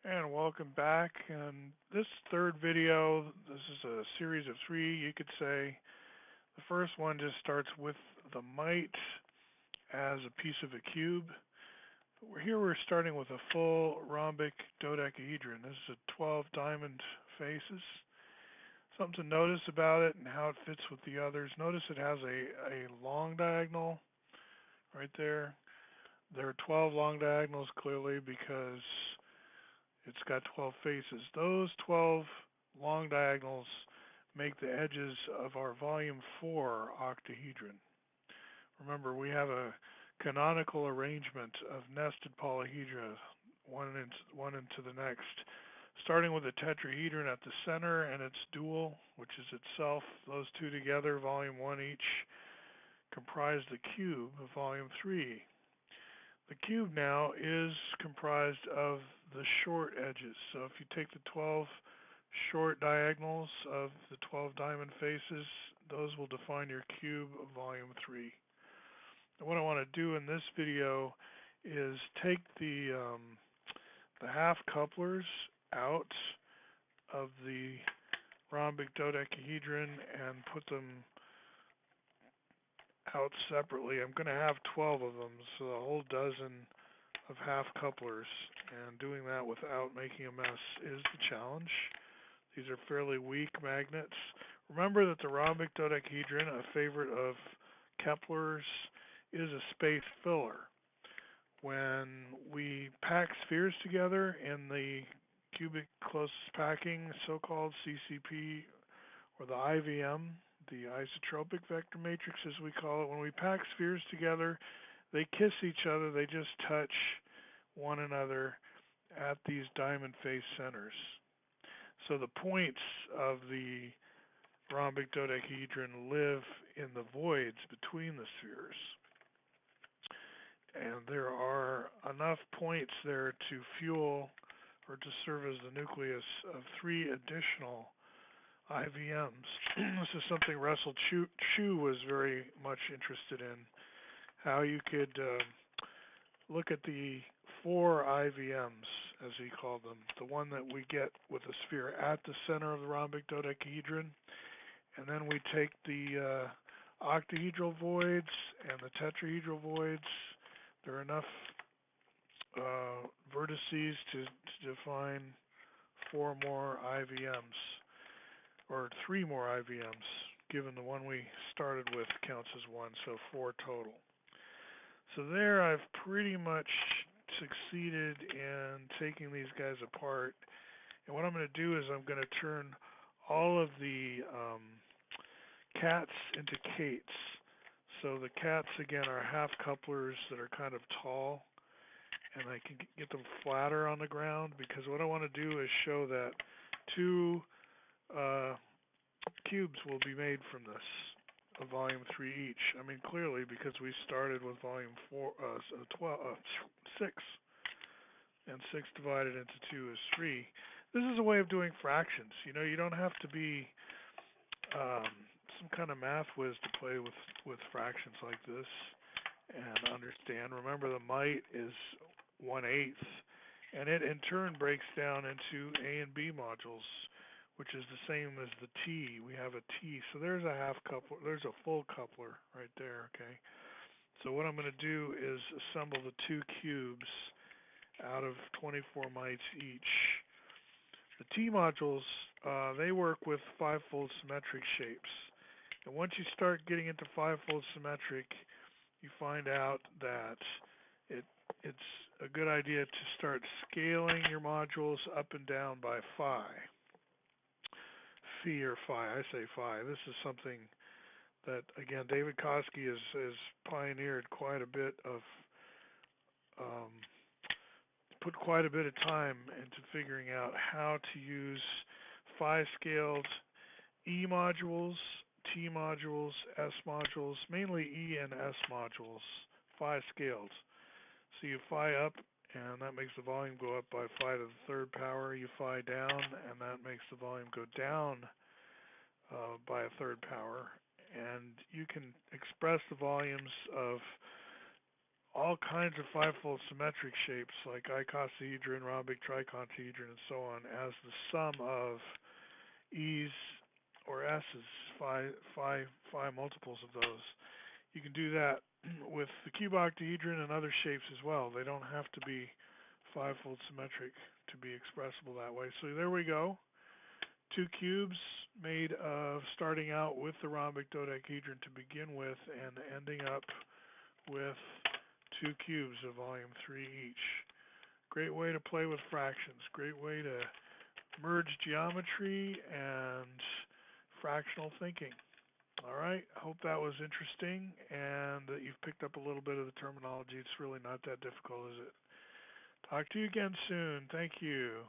And welcome back. And this third video, this is a series of three, you could say. The first one just starts with the mite as a piece of a cube. Here we're starting with a full rhombic dodecahedron. This is a 12 diamond faces. Something to notice about it and how it fits with the others. Notice it has a long diagonal right there. There are 12 long diagonals clearly because it's got 12 faces. Those 12 long diagonals make the edges of our volume 4 octahedron. Remember, we have a canonical arrangement of nested polyhedra, one into the next, starting with a tetrahedron at the center and its dual, which is itself. Those two together, volume 1 each, comprise the cube of volume 3. The cube now is comprised of the short edges. So if you take the 12 short diagonals of the 12 diamond faces, those will define your cube of volume 3. And what I want to do in this video is take the half couplers out of the rhombic dodecahedron and put them out separately. I'm going to have 12 of them, so a whole dozen of half couplers, and doing that without making a mess is the challenge. These are fairly weak magnets. Remember that the rhombic dodecahedron, a favorite of Kepler's, is a space filler. When we pack spheres together in the cubic closest packing, so-called CCP, or the IVM, the isotropic vector matrix as we call it, when we pack spheres together, they kiss each other, they just touch one another at these diamond face centers. So the points of the rhombic dodecahedron live in the voids between the spheres. And there are enough points there to fuel or to serve as the nucleus of 3 additional IVMs. This is something Russell Chu was very much interested in, how you could look at the 4 IVMs, as he called them, the one that we get with a sphere at the center of the rhombic dodecahedron, and then we take the octahedral voids and the tetrahedral voids. There are enough vertices to define 4 more IVMs, or 3 more IVMs, given the one we started with counts as 1, so 4 total. So there I've pretty much succeeded in taking these guys apart. And what I'm going to do is I'm going to turn all of the cats into cates. So the cats, again, are half couplers that are kind of tall, and I can get them flatter on the ground, because what I want to do is show that 2 cubes will be made from this, of volume 3 each. I mean, clearly, because we started with volume 6, and 6 divided into 2 is 3. This is a way of doing fractions. You know, you don't have to be some kind of math whiz to play with fractions like this and understand. Remember, the mite is 1/8, and it in turn breaks down into A and B modules, which is the same as the T. We have a T, so there's a half coupler, there's a full coupler right there, okay? So what I'm going to do is assemble the 2 cubes out of 24 mites each. The T modules, they work with 5-fold symmetric shapes. And once you start getting into 5-fold symmetric, you find out that it's a good idea to start scaling your modules up and down by phi. Phi or phi, I say phi. This is something that, again, David Koski has pioneered quite a bit of, put quite a bit of time into figuring out how to use phi-scaled E modules, T modules, S modules, mainly E and S modules, phi-scaled. So you phi up, and that makes the volume go up by phi to the 3rd power. You phi down, and that makes the volume go down by a 3rd power. And you can express the volumes of all kinds of fivefold symmetric shapes like icosahedron, rhombic, triconchedron, and so on as the sum of e's or s's, phi multiples of those. You can do that with the cube octahedron and other shapes as well. They don't have to be fivefold symmetric to be expressible that way. So there we go. Two cubes made of starting out with the rhombic dodecahedron to begin with and ending up with two cubes of volume 3 each. Great way to play with fractions. Great way to merge geometry and fractional thinking. All right, hope that was interesting and that you've picked up a little bit of the terminology. It's really not that difficult, is it? Talk to you again soon. Thank you.